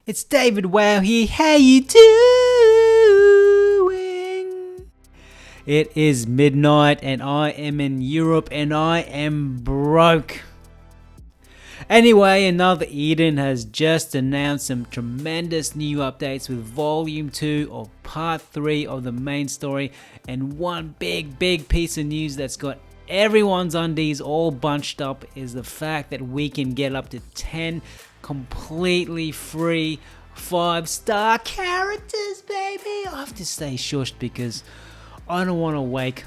It's David Wow here. How you doing? It is midnight and I am in Europe and I am broke. Anyway, Another Eden has just announced some tremendous new updates with Volume 2 of Part 3 of the main story, and one big piece of news that's got everyone's undies all bunched up is the fact that we can get up to 10 completely free 5-star characters, baby. I have to stay shushed because I don't want to wake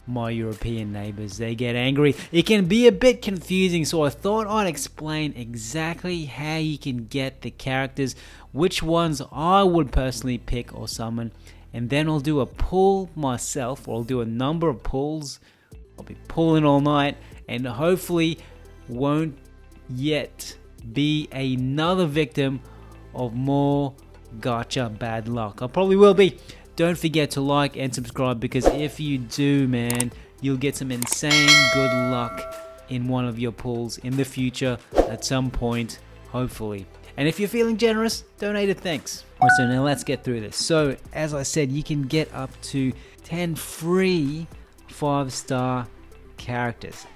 my European neighbors. They get angry. It can be a bit confusing, so I thought I'd explain exactly how you can get the characters, which ones I would personally pick or summon, and then I'll do a pull myself, or I'll do a number of pulls. I'll be pulling all night and hopefully won't yet be another victim of more gacha bad luck. I probably will be. Don't forget to like and subscribe, because if you do, man, you'll get some insane good luck in one of your pulls in the future at some point, hopefully. And if you're feeling generous, donate it, thanks. Alright, so now let's get through this. So as I said, you can get up to 10 free 5-star characters,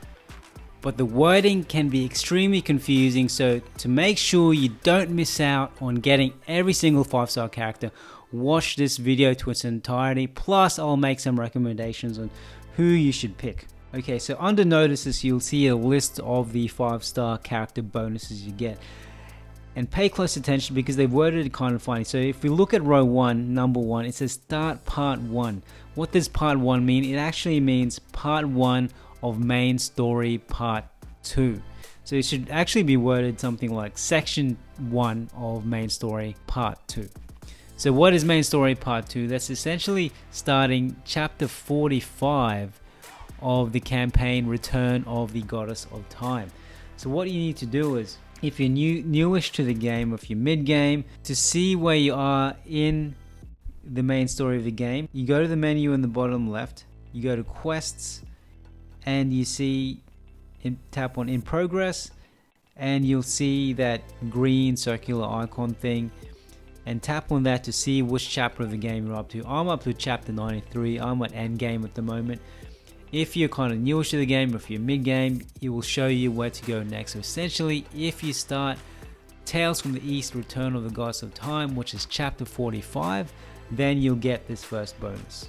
but the wording can be extremely confusing, so to make sure you don't miss out on getting every single 5-star character, watch this video to its entirety, plus I'll make some recommendations on who you should pick. Okay, so under notices you'll see a list of the 5-star character bonuses you get, and pay close attention because they've worded it kind of funny. So if we look at row 1, number 1, it says start part 1. What does part 1 mean? It actually means part 1 of main story part 2. So it should actually be worded something like section 1 of main story part 2. So what is main story part 2? That's essentially starting chapter 45 of the campaign Return of the Goddess of Time. So what you need to do is, if you're newish to the game, or if you're mid-game, to see where you are in the main story of the game, you go to the menu in the bottom left, you go to quests, and you see, tap on in progress, and you'll see that green circular icon thing, and tap on that to see which chapter of the game you're up to. I'm up to chapter 93. I'm at end game at the moment. If you're kind of newish to the game, or if you're mid game, it will show you where to go next. So essentially, if you start Tales from the East, Return of the Goddess of Time, which is chapter 45, then you'll get this first bonus.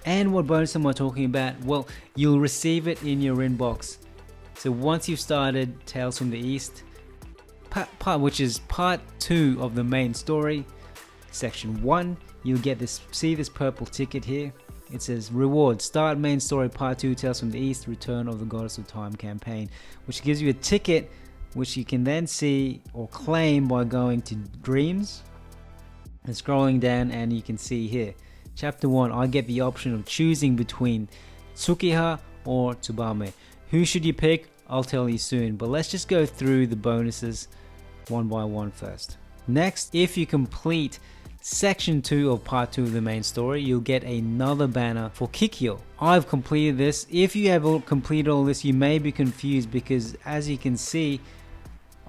And what bonus am I talking about? Well, you'll receive it in your inbox. So once you've started Tales from the East, which is part 2 of the main story, section 1, you'll get this, see this purple ticket here. It says reward, start main story part 2, Tales from the East, Return of the Goddess of Time campaign, which gives you a ticket which you can then see or claim by going to Dreams and scrolling down, and you can see here chapter 1, I get the option of choosing between Tsukiha or Tsubame. Who should you pick? I'll tell you soon, but let's just go through the bonuses one by one first. Next, if you complete section 2 of part 2 of the main story, you'll get another banner for Kikyo. I've completed this. If you have completed all this, you may be confused because, as you can see,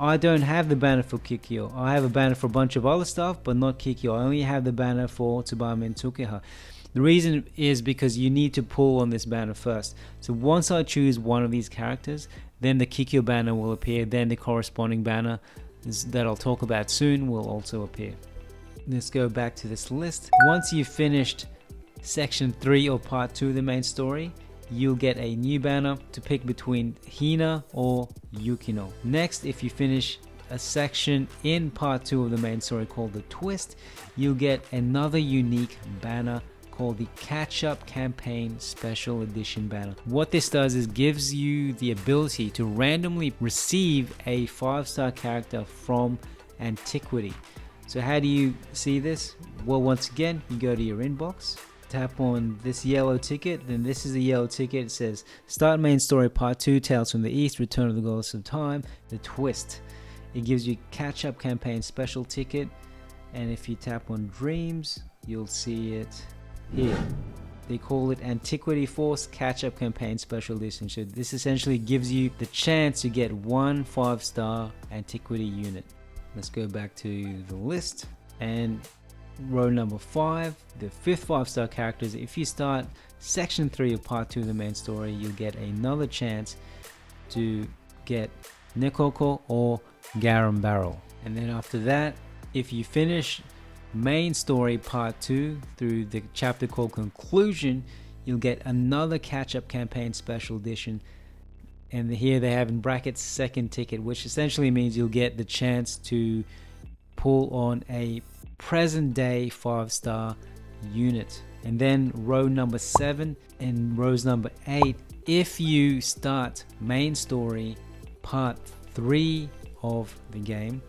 I don't have the banner for Kikyo. I have a banner for a bunch of other stuff, but not Kikyo. I only have the banner for Tsubame and Tsukiha. The reason is because you need to pull on this banner first. So once I choose one of these characters, then the Kikyo banner will appear, then the corresponding banner that I'll talk about soon will also appear. Let's go back to this list. Once you've finished section 3 of part 2 of the main story, you'll get a new banner to pick between Hina or Yukino. Next, if you finish a section in part 2 of the main story called The Twist, you'll get another unique banner called the Catch-Up Campaign Special Edition banner. What this does is gives you the ability to randomly receive a 5-star character from Antiquity. So how do you see this? Well, once again, you go to your inbox, tap on this yellow ticket, then this is the yellow ticket. It says start main story part 2, Tales from the East, Return of the Goddess of Time, The Twist. It gives you Catch-Up Campaign Special ticket, and if you tap on Dreams, you'll see it here. They call it Antiquity Force Catch-Up Campaign Special Edition. So this essentially gives you the chance to get one 5-star Antiquity unit. let's go back to the list, and row number 5, the 5th 5-star characters. If you start section 3 of part 2 of the main story, you'll get another chance to get Nekoko or Garam Barrel. And then after that, if you finish main story part 2 through the chapter called Conclusion, you'll get another catch-up campaign special edition, and here they have in brackets second ticket, which essentially means you'll get the chance to pull on a present day 5-star unit. And then row number 7 and rows number 8, if you start main story part 3 of the game,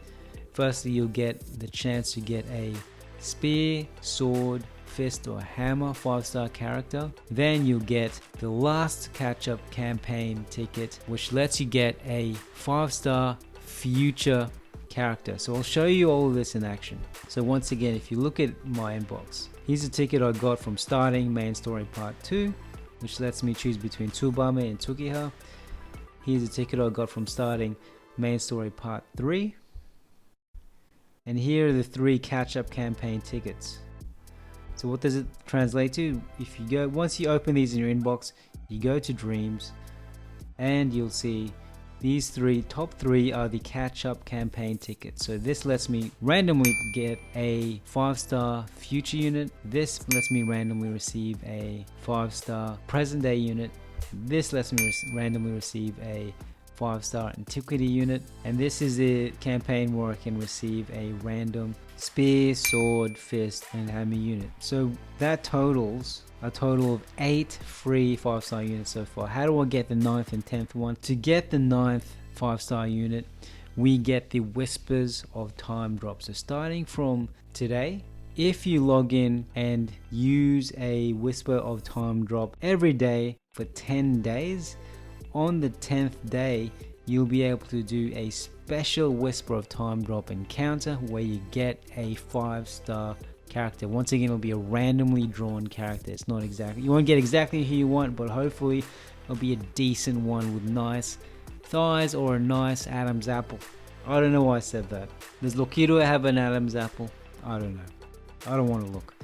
firstly you'll get the chance to get a spear, sword, fist or hammer 5-star character. Then you'll get the last catch-up campaign ticket, which lets you get a 5-star future character. So I'll show you all of this in action. So once again, if you look at my inbox, here's a ticket I got from starting main story part 2, which lets me choose between Tsubame and Tukiha. Here's a ticket I got from starting main story part 3. And here are the 3 catch-up campaign tickets. So what does it translate to? If you go, once you open these in your inbox, you go to Dreams, and you'll see these top 3 are the catch-up campaign tickets. So this lets me randomly get a 5-star future unit. This lets me randomly receive a 5-star present day unit. This lets me randomly receive a 5-star antiquity unit, and this is a campaign where I can receive a random spear, sword, fist and hammer unit. So that totals a total of 8 free 5-star units so far. How do I get the 9th and 10th one? To get the 9th 5-star unit, we get the Whispers of Time drop. So starting from today, if you log in and use a Whisper of Time drop every day for 10 days, on the 10th day you'll be able to do a special Whisper of Time drop encounter where you get a 5-star character. Once again, it'll be a randomly drawn character. It's not exactly, you won't get exactly who you want, but hopefully it'll be a decent one with nice thighs or a nice Adam's apple. I don't know why I said that. Does Lokido have an Adam's apple? I don't know. I don't want to look.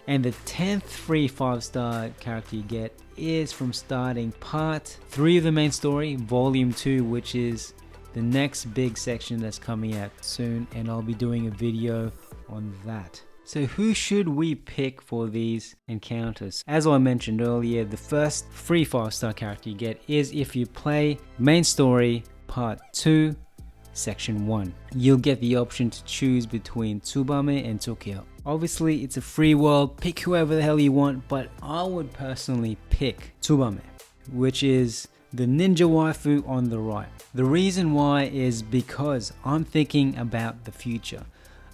And the 10th free 5-star character you get is from starting part 3 of the main story, volume 2, which is the next big section that's coming out soon, and I'll be doing a video on that. So who should we pick for these encounters? As I mentioned earlier, the first free 5-star character you get is if you play main story part 2 section 1. You'll get the option to choose between Tsubame and Tokyo. Obviously it's a free world, pick whoever the hell you want, but I would personally pick Tsubame, which is the ninja waifu on the right. The reason why is because I'm thinking about the future.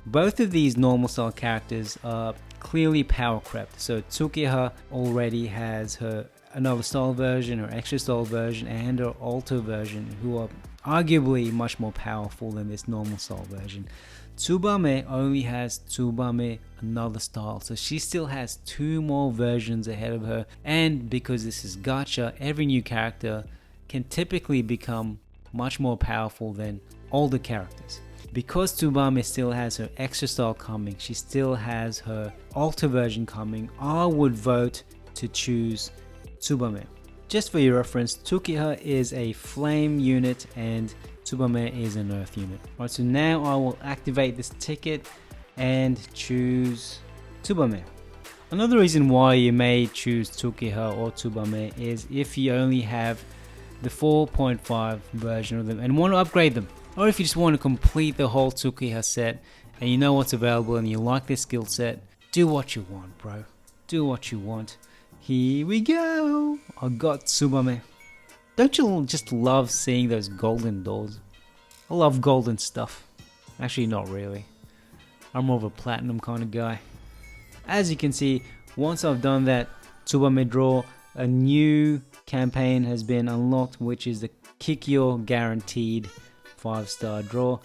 Both of these normal style characters are clearly power crept. So Tsukiha already has her another style version, her extra style version, and her alter version, who are arguably much more powerful than this normal style version. Tsubame only has Tsubame another style, so she still has 2 more versions ahead of her, and because this is gacha, every new character can typically become much more powerful than older characters. Because Tsubame still has her extra style coming, she still has her alter version coming, I would vote to choose Tsubame. Just for your reference, Tukiha is a flame unit and Tsubame is an earth unit. Alright, so now I will activate this ticket and choose Tsubame. Another reason why you may choose Tukiha or Tsubame is if you only have the 4.5 version of them and want to upgrade them. Or if you just want to complete the whole Tukiha set and you know what's available and you like this skill set, do what you want, bro. Do what you want. Here we go. I got Tsubame. Don't you just love seeing those golden doors? I love golden stuff. Actually, not really. I'm more of a platinum kind of guy. As you can see, once I've done that Tsubame draw, a new campaign has been unlocked, which is the Kikyo guaranteed 5-star draw.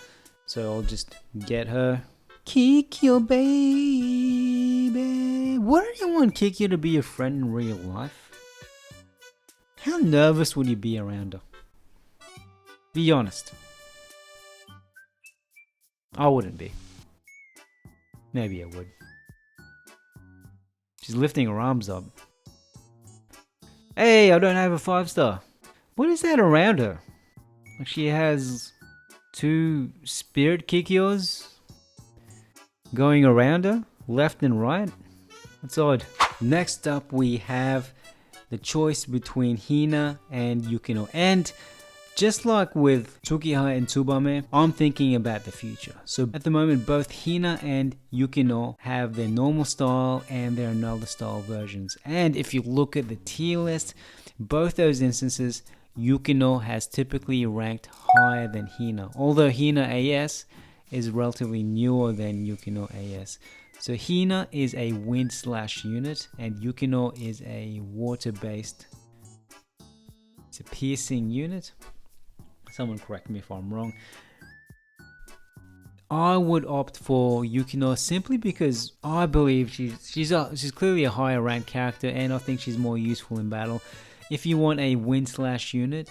So I'll just get her. Kikyo baby. Wouldn't you want Kikyo to be your friend in real life? How nervous would you be around her? Be honest. I wouldn't be. Maybe I would. She's lifting her arms up. Hey, I don't have a 5-star. What is that around her? Like she has 2 spirit Kikyos going around her, left and right. That's odd. Next up we have the choice between Hina and Yukino. And just like with Tsukihara and Tsubame, I'm thinking about the future. So at the moment, both Hina and Yukino have their normal style and their another style versions. And if you look at the tier list, both those instances, Yukino has typically ranked higher than Hina. Although Hina AS is relatively newer than Yukino AS. So Hina is a wind/unit and Yukino is a water-based. It's a piercing unit. Someone correct me if I'm wrong. I would opt for Yukino simply because I believe she's clearly a higher ranked character and I think she's more useful in battle. If you want a wind/unit,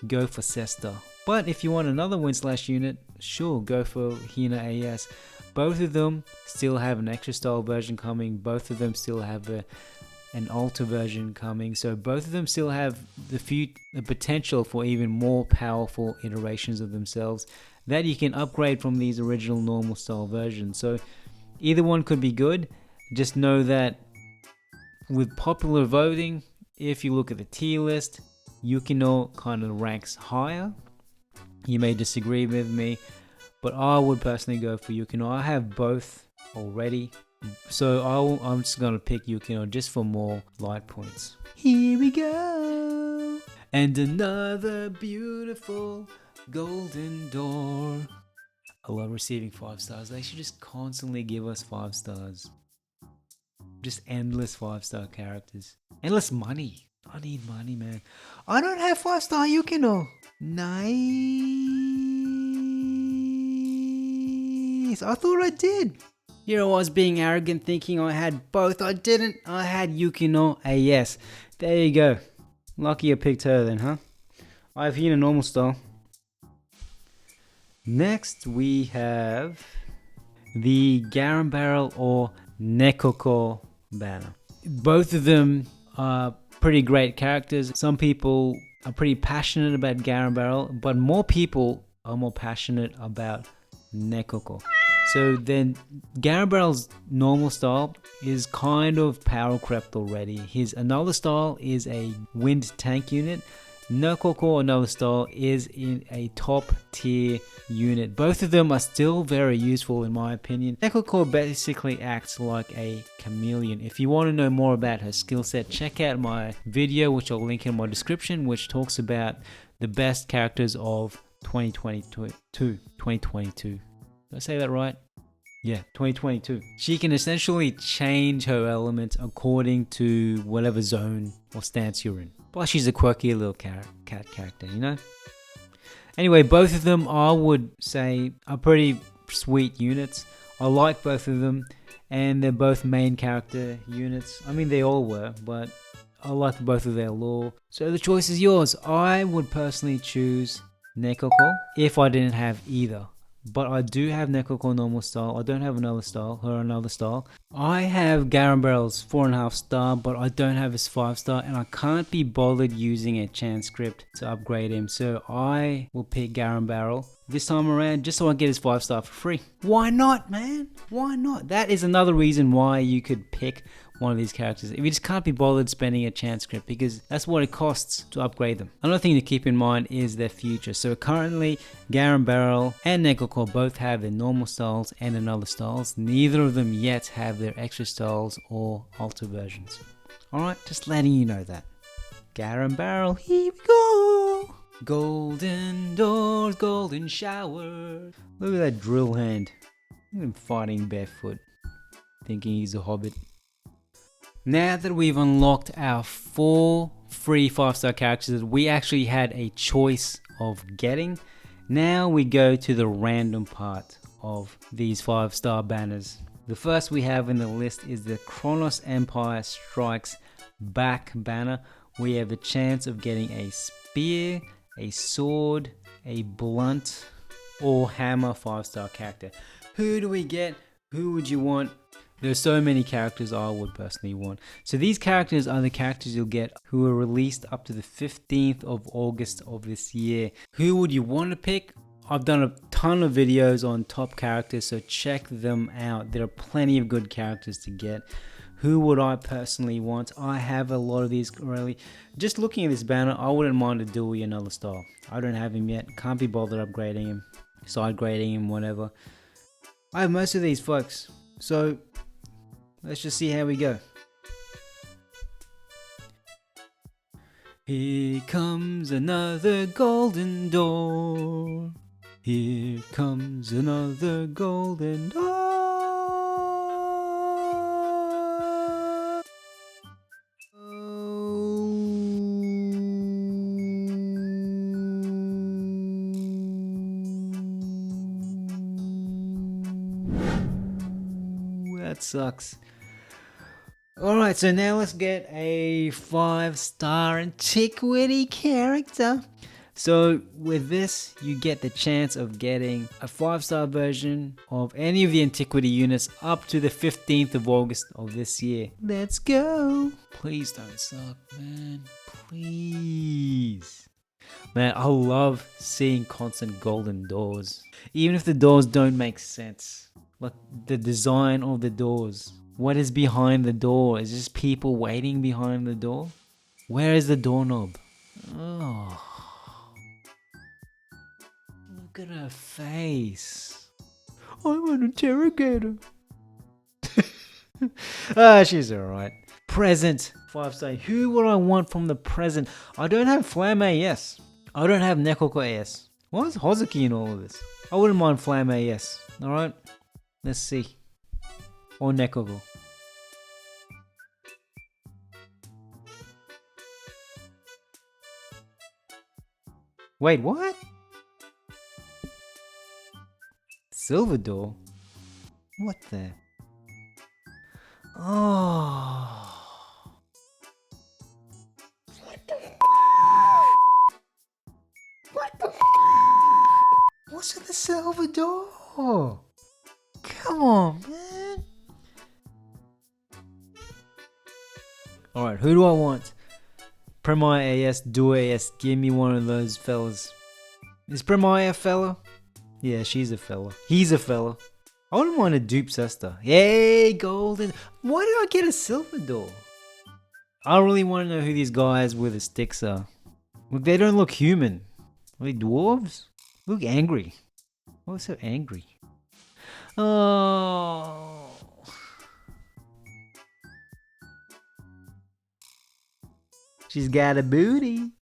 go for Sesta. But if you want another wind/unit, sure, go for Hina AS. Both of them still have an extra style version coming. Both of them still have an alter version coming. So both of them still have the potential for even more powerful iterations of themselves that you can upgrade from these original normal style versions. So either one could be good. Just know that with popular voting, if you look at the tier list, Yukino kind of ranks higher. You may disagree with me, but I would personally go for Yukino. I have both already, so I'm just going to pick Yukino just for more light points. Here we go! And another beautiful golden door. I love receiving 5 stars. They should just constantly give us 5 stars. Just endless 5-star characters. Endless money. I need money, man. I don't have 5-star Yukino. Nice. I thought I did. Here I was being arrogant thinking I had both. I didn't. I had Yukino AS. There you go. Lucky I picked her then, huh? I have Hina normal style. Next we have the Garam Barrel or Nekoko banner. Both of them are pretty great characters. Some people are pretty passionate about Garam Barrel, but more people are more passionate about Nekoko. So then Garam Barrel's normal style is kind of power crept already. His another style is a wind tank unit. Nekoko another style is in a top tier unit. Both of them are still very useful in my opinion. Nekoko basically acts like a chameleon. If you want to know more about her skill set, check out my video which I'll link in my description, which talks about the best characters of 2022. Did I say that right? Yeah, 2022. She can essentially change her element according to whatever zone or stance you're in. Plus she's a quirky little cat character, you know? Anyway, both of them I would say are pretty sweet units. I like both of them and they're both main character units. I mean they all were, but I like both of their lore. So the choice is yours. I would personally choose Nekoko if I didn't have either. But I do have Nekoko normal style. I don't have another style, her another style. I have Garam Barrel's 4.5 star, but I don't have his 5 star, and I can't be bothered using a chance script to upgrade him. So I will pick Garam Barrel this time around just so I get his 5 star for free. Why not, man? Why not? That is another reason why you could pick one of these characters if you just can't be bothered spending a chance script, because that's what it costs to upgrade them. Another thing to keep in mind is their future. So currently Garam Barrel and Nekoko both have their normal styles and another styles. Neither of them yet have their extra styles or alter versions. Alright, just letting you know that. Garam Barrel, here we go! Golden doors, golden shower. Look at that drill hand. Look at him fighting barefoot, thinking he's a hobbit. Now that we've unlocked our 4 free 5-star characters that we actually had a choice of getting, now we go to the random part of these 5-star banners. The first we have in the list is the Kronos Empire Strikes Back banner. We have the chance of getting a spear, a sword, a blunt, or Hammer 5-star character. Who do we get? Who would you want? There are so many characters I would personally want. So these characters are the characters you'll get who are released up to the 15th of August of this year. Who would you want to pick? I've done a ton of videos on top characters, so check them out. There are plenty of good characters to get. Who would I personally want? I have a lot of these already. Just looking at this banner, I wouldn't mind a Dewey another star. I don't have him yet. Can't be bothered upgrading him, side grading him, whatever. I have most of these folks. So let's just see how we go. Here comes another golden door. Here comes another golden door. That sucks. Alright, so now let's get a 5-star antiquity character. So with this, you get the chance of getting a 5-star version of any of the antiquity units up to the 15th of August of this year. Let's go! Please don't suck, man. Please. Man, I love seeing constant golden doors. Even if the doors don't make sense. Like the design of the doors. What is behind the door? Is this people waiting behind the door? Where is the doorknob? Oh. Look at her face. I'm an interrogator. She's alright. Present. 5-star. Who would I want from the present? I don't have Flame AS. I don't have Nekoko AS. Why is Hozuki in all of this? I wouldn't mind Flame AS. Alright. Let's see. Or Nekoko. Wait, what? Silver door? What the? Oh. What the? What the? What's in the silver door? Come on, man. Alright, who do I want? Premier AS, Duo AS, give me one of those fellas. Is Premier a fella? Yeah, she's a fella. He's a fella. I wouldn't want to dupe sister. Yay, golden. Why did I get a silver door? I really want to know who these guys with the sticks are. Look, they don't look human. Are they dwarves? Look angry. Why are they so angry? Oh. She's got a booty.